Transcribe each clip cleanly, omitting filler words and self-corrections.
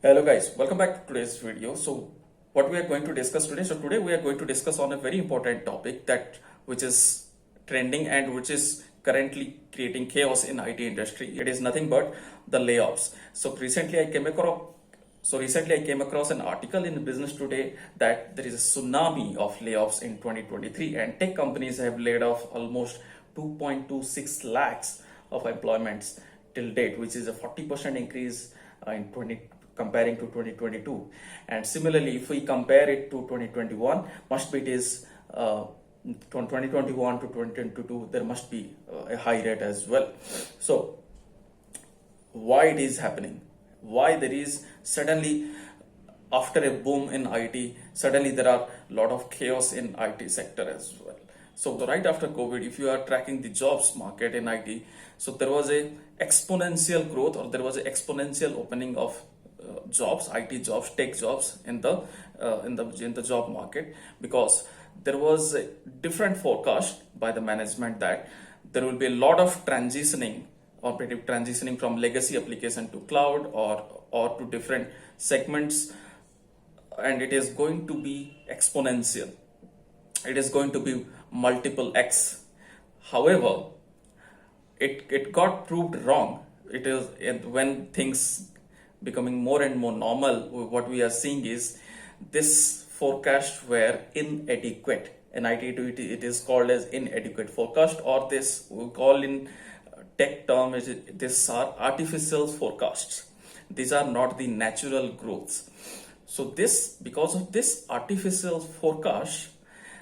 Hello guys, welcome back to today's video. So what we are going to discuss today, today we are going to discuss on a very important topic that which is trending and which is currently creating chaos in IT industry. It is nothing but the layoffs. Recently I came across an article in Business Today that there is a tsunami of layoffs in 2023 and tech companies have laid off almost 2.26 lakhs of employments till date, which is a 40% increase in 20 comparing to 2022. And similarly, if we compare it to 2021, must be it is from 2021 to 2022, there must be a high rate as well. So why it is happening? Why there is suddenly, after a boom in IT, suddenly there are a lot of chaos in IT sector as well. So right after COVID, if you are tracking the jobs market in IT, so there was a exponential growth, or there was an exponential opening of jobs, IT jobs, tech jobs in the job market, because there was a different forecast by the management that there will be a lot of transitioning from legacy application to cloud or to different segments, and it is going to be exponential. It is going to be multiple X. However, it got proved wrong. It is when things becoming more and more normal, what we are seeing is this forecast were inadequate. In IT, it is called as inadequate forecast, or this we call in tech term is these are artificial forecasts. These are not the natural growths. So because of this artificial forecast,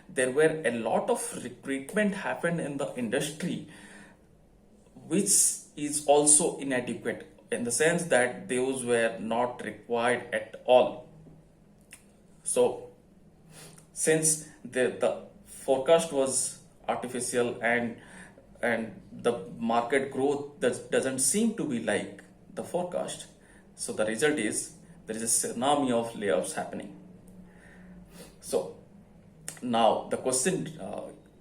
there were a lot of recruitment happened in the industry, which is also inadequate in the sense that those were not required at all. So since the forecast was artificial and the market growth doesn't seem to be like the forecast, so the result is there is a tsunami of layoffs happening. So now the question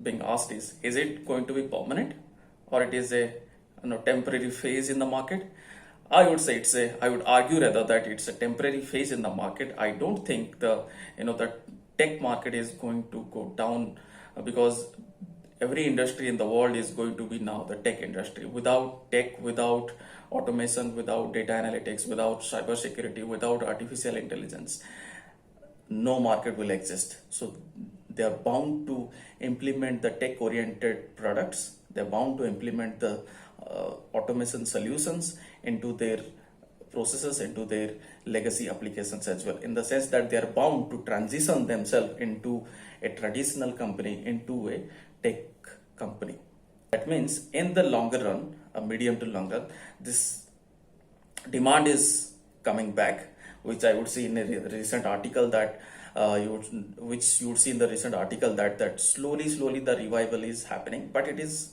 being asked is it going to be permanent, or it is a temporary phase in the market? I would say I would argue rather that it's a temporary phase in the market. I don't think the tech market is going to go down, because every industry in the world is going to be now the tech industry. Without tech, without automation, without data analytics, without cybersecurity, without artificial intelligence, no market will exist. So they are bound to implement the tech oriented products. They're bound to implement the automation solutions into their processes, into their legacy applications as well, in the sense that they are bound to transition themselves into a traditional company, into a tech company. That means in the longer run, a medium to long run, this demand is coming back, which I would see in a recent article that you would see in the recent article that slowly the revival is happening, but it is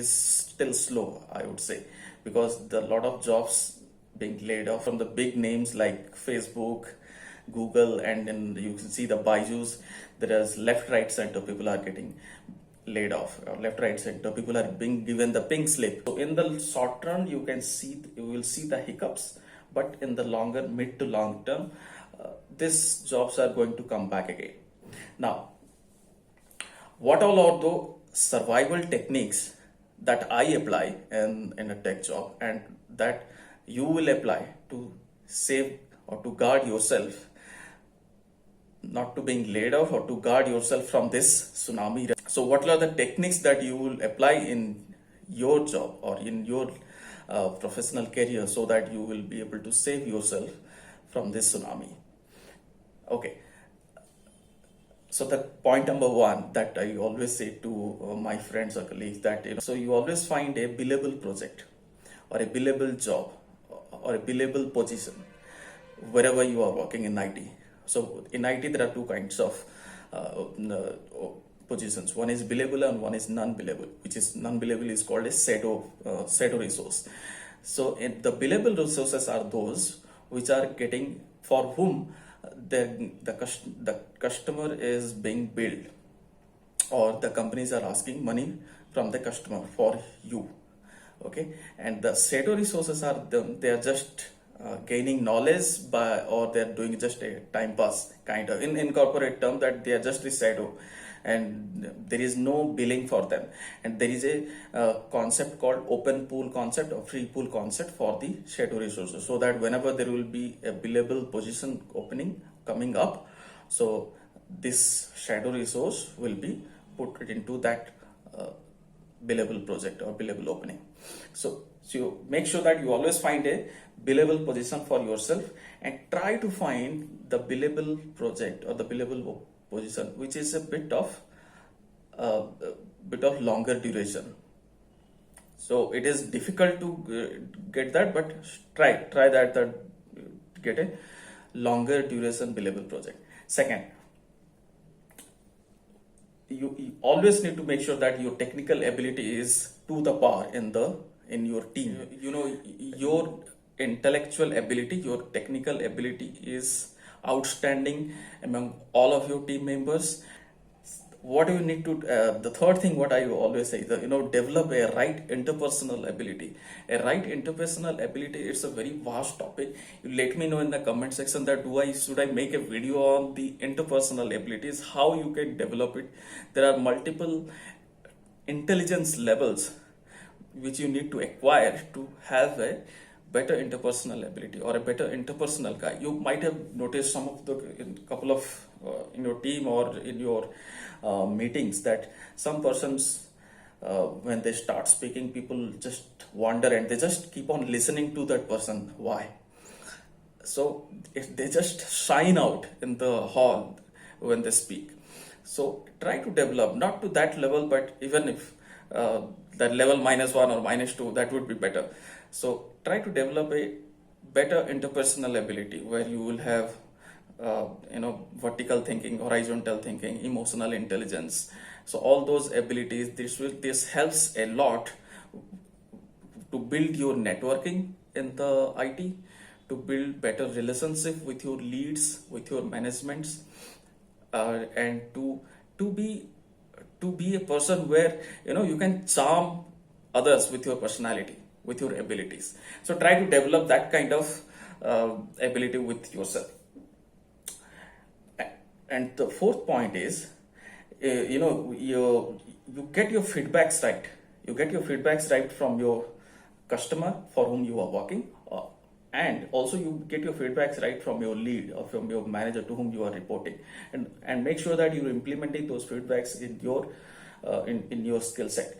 still slow, I would say, because the lot of jobs being laid off from the big names like Facebook, Google, and then you can see the Byju's. There is left, right, center people are getting laid off. Left, right, center people are being given the pink slip. So in the short run, you will see the hiccups, but in the longer, mid to long term, these jobs are going to come back again. Now, what all are the survival techniques that I apply in a tech job, and that you will apply to save or to guard yourself not to being laid off, or to guard yourself from this tsunami? So what are the techniques that you will apply in your job or in your professional career, so that you will be able to save yourself from this tsunami? Okay. So the point number one that I always say to my friends or colleagues, that so you always find a billable project or a billable job or a billable position wherever you are working in IT. So in IT there are two kinds of positions. One is billable and one is non-billable, which is non-billable is called a shadow resource. So the billable resources are those which are getting, for whom the customer is being billed, or the companies are asking money from the customer for you. Okay, and the shadow resources are they are just gaining knowledge or they're doing just a time pass kind of in corporate term, that they are just the shadow and there is no billing for them. And there is a concept called open pool concept or free pool concept for the shadow resources, so that whenever there will be a billable position opening coming up, so this shadow resource will be put into that billable project or billable opening. So you make sure that you always find a billable position for yourself and try to find the billable project or the billable position which is a bit of longer duration. So it is difficult to get that, but try that get a longer duration billable project. Second, you always need to make sure that your technical ability is to the par in your team. Your intellectual ability, your technical ability is outstanding among all of your team members. What do you need to the third thing, what I always say, develop a right interpersonal ability. A right interpersonal ability, it's a very vast topic. You let me know in the comment section that should I make a video on the interpersonal abilities, how you can develop it. There are multiple intelligence levels which you need to acquire to have a better interpersonal ability or a better interpersonal guy. You might have noticed some of couple of in your team or in your meetings that some persons when they start speaking, people just wonder and they just keep on listening to that person. Why? So if they just shine out in the hall when they speak. So try to develop, not to that level, but even if that level -1 or -2, that would be better. So try to develop a better interpersonal ability where you will have vertical thinking, horizontal thinking, emotional intelligence. So all those abilities, this helps a lot to build your networking in the IT, to build better relationship with your leads, with your managements, and to be a person where you can charm others with your personality, with your abilities. So try to develop that kind of ability with yourself. And the fourth point is, you get your feedbacks right. You get your feedbacks right from your customer for whom you are working, and also you get your feedbacks right from your lead or from your manager to whom you are reporting, and make sure that you're implementing those feedbacks in your skill set.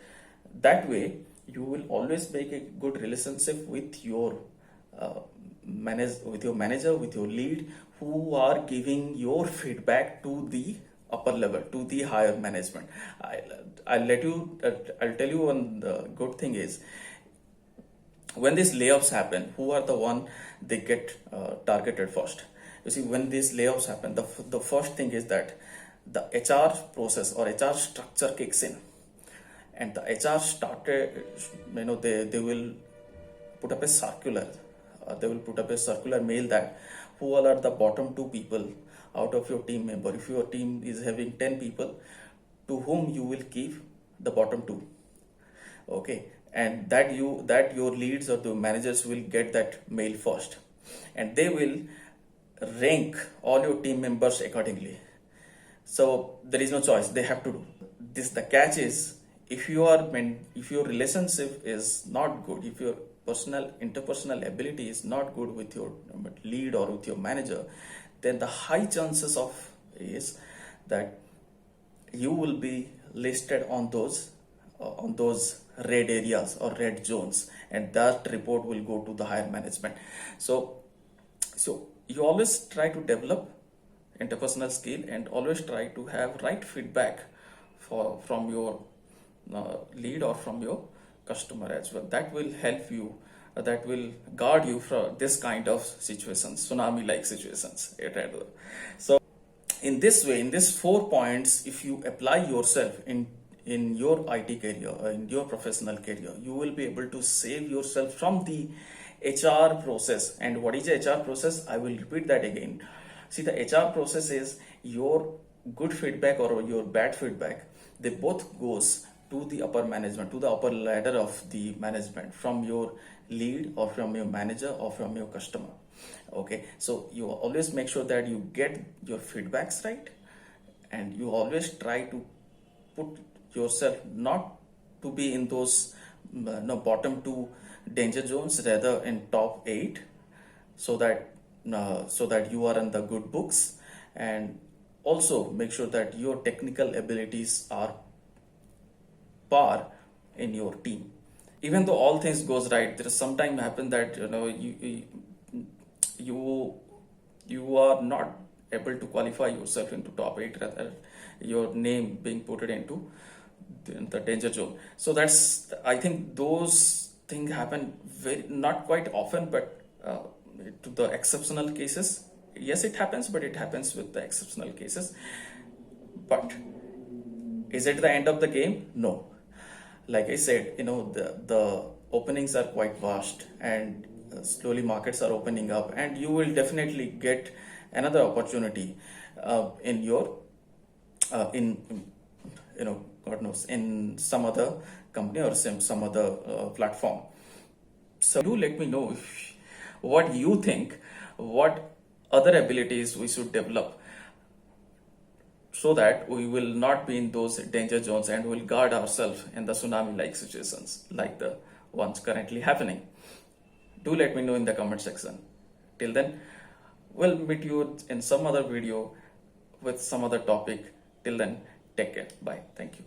That way, you will always make a good relationship with your manager, with your lead, who are giving your feedback to the upper level, to the higher management. I'll tell you one good thing is, when these layoffs happen, who are the one they get targeted first? You see, when these layoffs happen, the first thing is that the HR process or HR structure kicks in, and the HR started, they will put up a circular. They will put up a circular mail that who all are the bottom 2 people out of your team member. If your team is having 10 people, to whom you will give the bottom 2. Okay, and that your leads or the managers will get that mail first, and they will rank all your team members accordingly. So there is no choice, they have to do this. The catch is, if your relationship is not good, if your interpersonal ability is not good with your lead or with your manager, then the high chances of is that you will be listed on those red areas or red zones, and that report will go to the higher management. So you always try to develop interpersonal skill and always try to have right feedback from your lead or from your customer as well. That will help you, that will guard you from this kind of situations, tsunami like situations. So in this way, in these 4 points, if you apply yourself in your IT career or in your professional career, you will be able to save yourself from the HR process. And what is the HR process? I will repeat that again. See, the HR process is your good feedback or your bad feedback. They both goes to the upper management, to the upper ladder of the management, from your lead or from your manager or from your customer. Okay, so you always make sure that you get your feedbacks right, and you always try to put yourself not to be in those no, bottom two danger zones, rather in top 8, so that you are in the good books. And also make sure that your technical abilities are par in your team. Even though all things goes right, there is sometime happen that you you are not able to qualify yourself into top 8, rather your name being put it into the danger zone. So that's, I think those things happen very, not quite often, but to the exceptional cases. Yes, it happens, but it happens with the exceptional cases. But is it the end of the game? No. Like I said, the openings are quite vast, and slowly markets are opening up, and you will definitely get another opportunity in your in God knows, in some other company or some other platform. So do let me know what you think, what other abilities we should develop, so that we will not be in those danger zones and will guard ourselves in the tsunami like situations like the ones currently happening. Do let me know in the comment section. Till then, we'll meet you in some other video with some other topic. Till then, take care. Bye. Thank you.